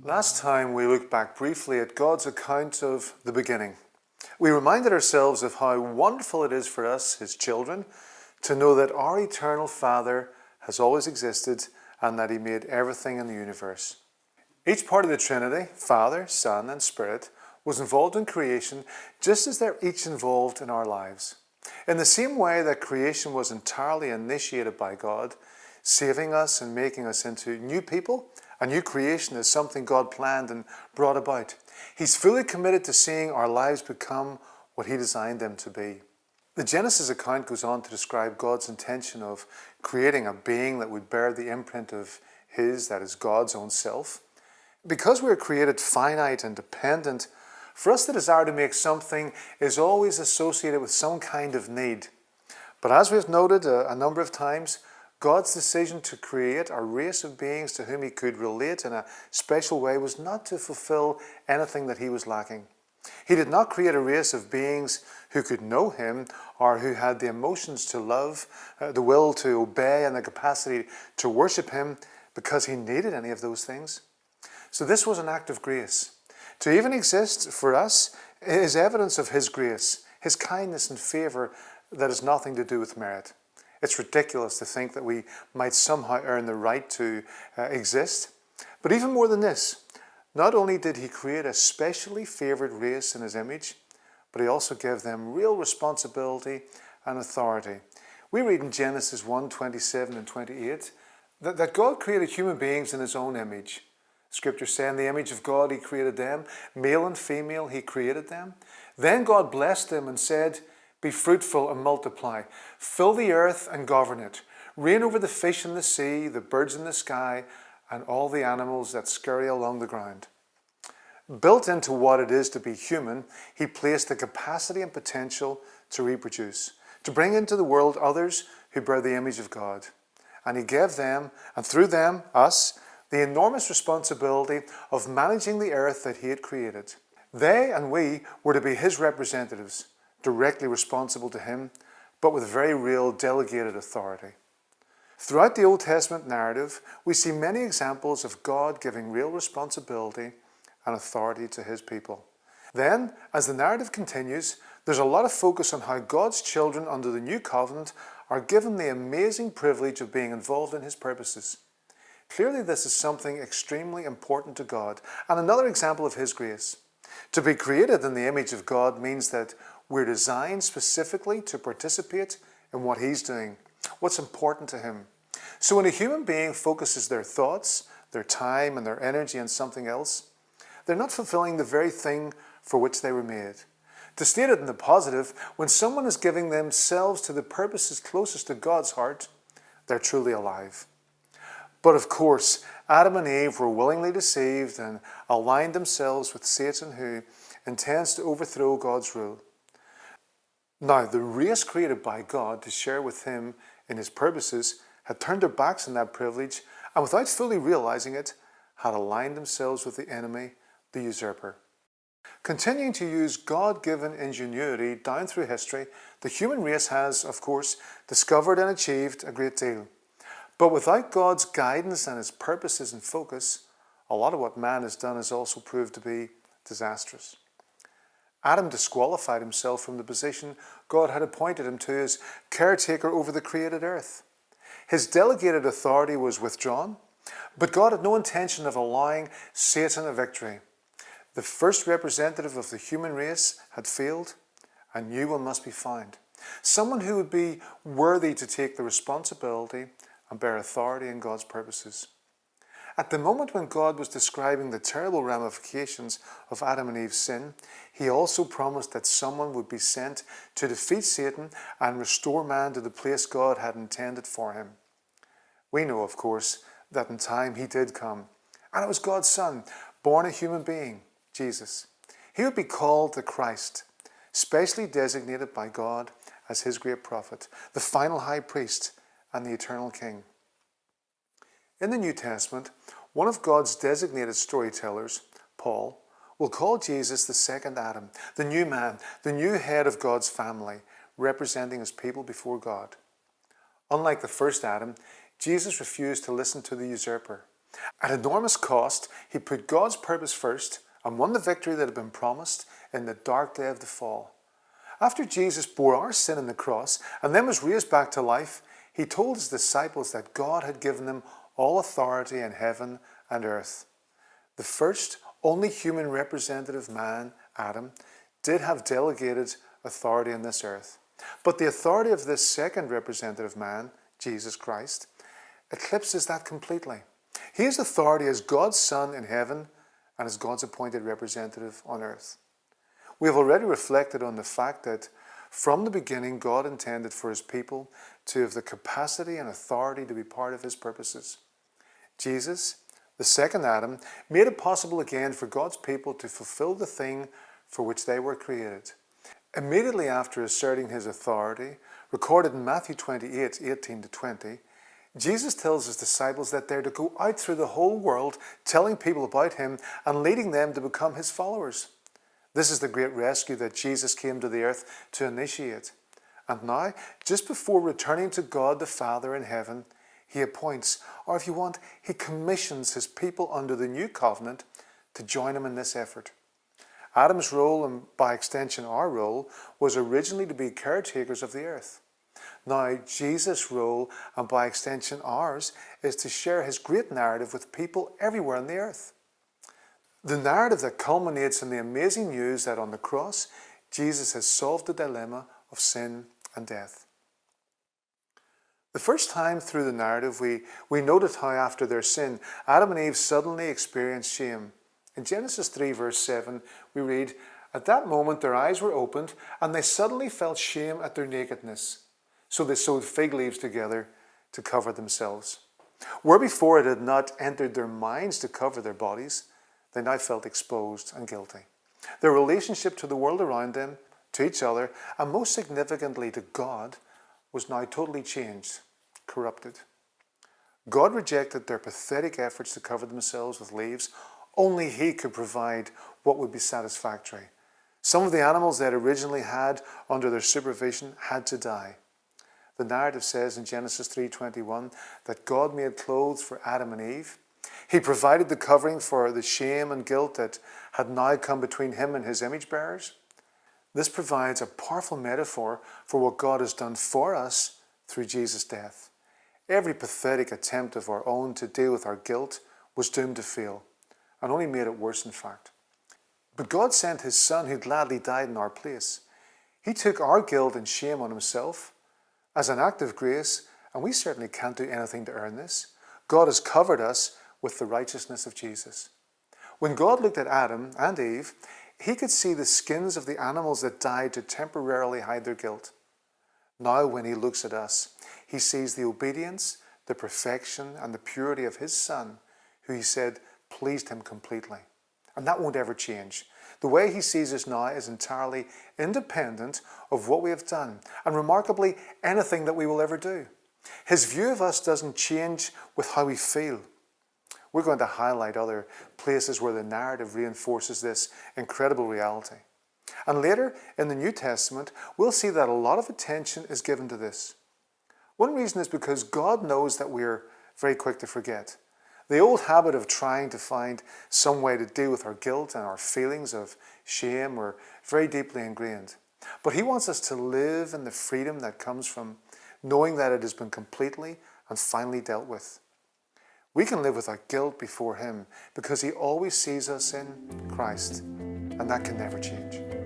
Last time we looked back briefly at God's account of the beginning. We reminded ourselves of how wonderful it is for us, His children, to know that our eternal Father has always existed and that He made everything in the universe. Each part of the Trinity, Father, Son and Spirit, was involved in creation just as they're each involved in our lives. In the same way that creation was entirely initiated by God, saving us and making us into new people, a new creation is something God planned and brought about. He's fully committed to seeing our lives become what He designed them to be. The Genesis account goes on to describe God's intention of creating a being that would bear the imprint of His, that is God's own self. Because we are created finite and dependent, for us the desire to make something is always associated with some kind of need. But as we've noted a number of times, God's decision to create a race of beings to whom He could relate in a special way was not to fulfill anything that He was lacking. He did not create a race of beings who could know Him or who had the emotions to love, the will to obey and the capacity to worship Him because He needed any of those things. So this was an act of grace. To even exist for us is evidence of His grace, His kindness and favour that has nothing to do with merit. It's ridiculous to think that we might somehow earn the right to exist. But even more than this, not only did He create a specially favoured race in His image, but He also gave them real responsibility and authority. We read in Genesis 1:27 and 28 that God created human beings in His own image. Scripture says, in the image of God He created them, male and female He created them. Then God blessed them and said, "Be fruitful and multiply, fill the earth and govern it. Reign over the fish in the sea, the birds in the sky, and all the animals that scurry along the ground." Built into what it is to be human, He placed the capacity and potential to reproduce, to bring into the world others who bear the image of God. And He gave them, and through them, us, the enormous responsibility of managing the earth that He had created. They and we were to be His representatives, directly responsible to Him, but with very real delegated authority. Throughout the Old Testament narrative, we see many examples of God giving real responsibility and authority to His people. Then, as the narrative continues, there's a lot of focus on how God's children under the New Covenant are given the amazing privilege of being involved in His purposes. Clearly, this is something extremely important to God, and another example of His grace. To be created in the image of God means that we're designed specifically to participate in what He's doing, what's important to Him. So when a human being focuses their thoughts, their time and their energy on something else, they're not fulfilling the very thing for which they were made. To state it in the positive, when someone is giving themselves to the purposes closest to God's heart, they're truly alive. But of course, Adam and Eve were willingly deceived and aligned themselves with Satan, who intends to overthrow God's rule. Now, the race created by God to share with Him in His purposes had turned their backs on that privilege and, without fully realizing it, had aligned themselves with the enemy, the usurper. Continuing to use God-given ingenuity down through history, the human race has, of course, discovered and achieved a great deal. But without God's guidance and His purposes and focus, a lot of what man has done has also proved to be disastrous. Adam disqualified himself from the position God had appointed him to as caretaker over the created earth. His delegated authority was withdrawn, but God had no intention of allowing Satan a victory. The first representative of the human race had failed, a new one must be found. Someone who would be worthy to take the responsibility and bear authority in God's purposes. At the moment when God was describing the terrible ramifications of Adam and Eve's sin, He also promised that someone would be sent to defeat Satan and restore man to the place God had intended for him. We know, of course, that in time He did come, and it was God's Son, born a human being, Jesus. He would be called the Christ, specially designated by God as His great prophet, the final high priest, and the eternal King. In the New Testament, one of God's designated storytellers, Paul, will call Jesus the second Adam, the new man, the new head of God's family, representing His people before God. Unlike the first Adam, Jesus refused to listen to the usurper. At enormous cost, he put God's purpose first and won the victory that had been promised in the dark day of the fall. After Jesus bore our sin on the cross and then was raised back to life, he told his disciples that God had given them all authority in heaven and earth. The first, only human representative man, Adam, did have delegated authority on this earth. But the authority of this second representative man, Jesus Christ, eclipses that completely. He has authority as God's Son in heaven and as God's appointed representative on earth. We have already reflected on the fact that from the beginning, God intended for his people to have the capacity and authority to be part of his purposes. Jesus, the second Adam, made it possible again for God's people to fulfill the thing for which they were created. Immediately after asserting his authority, recorded in Matthew 28, 18-20, Jesus tells his disciples that they're to go out through the whole world telling people about him and leading them to become his followers. This is the great rescue that Jesus came to the earth to initiate. And now, just before returning to God the Father in heaven, he appoints, or if you want, he commissions his people under the new covenant to join him in this effort. Adam's role, and by extension our role, was originally to be caretakers of the earth. Now, Jesus' role, and by extension ours, is to share his great narrative with people everywhere on the earth. The narrative that culminates in the amazing news that on the cross, Jesus has solved the dilemma of sin and death. The first time through the narrative, we noted how after their sin, Adam and Eve suddenly experienced shame. In Genesis 3 verse 7, we read, "At that moment their eyes were opened, and they suddenly felt shame at their nakedness. So they sewed fig leaves together to cover themselves." Where before it had not entered their minds to cover their bodies, they now felt exposed and guilty. Their relationship to the world around them, to each other, and most significantly to God, was now totally changed, corrupted. God rejected their pathetic efforts to cover themselves with leaves. Only he could provide what would be satisfactory. Some of the animals they had originally had under their supervision had to die. The narrative says in Genesis 3:21 that God made clothes for Adam and Eve. He provided the covering for the shame and guilt that had now come between him and his image bearers. This provides a powerful metaphor for what God has done for us through Jesus' death. Every pathetic attempt of our own to deal with our guilt was doomed to fail, and only made it worse in fact. But God sent his Son who gladly died in our place. He took our guilt and shame on himself as an act of grace, and we certainly can't do anything to earn this. God has covered us with the righteousness of Jesus. When God looked at Adam and Eve, he could see the skins of the animals that died to temporarily hide their guilt. Now when he looks at us, he sees the obedience, the perfection, and the purity of his Son, who he said pleased him completely. And that won't ever change. The way he sees us now is entirely independent of what we have done, and remarkably, anything that we will ever do. His view of us doesn't change with how we feel. We're going to highlight other places where the narrative reinforces this incredible reality. And later in the New Testament, we'll see that a lot of attention is given to this. One reason is because God knows that we're very quick to forget. The old habit of trying to find some way to deal with our guilt and our feelings of shame were very deeply ingrained. But he wants us to live in the freedom that comes from knowing that it has been completely and finally dealt with. We can live without guilt before him because he always sees us in Christ, and that can never change.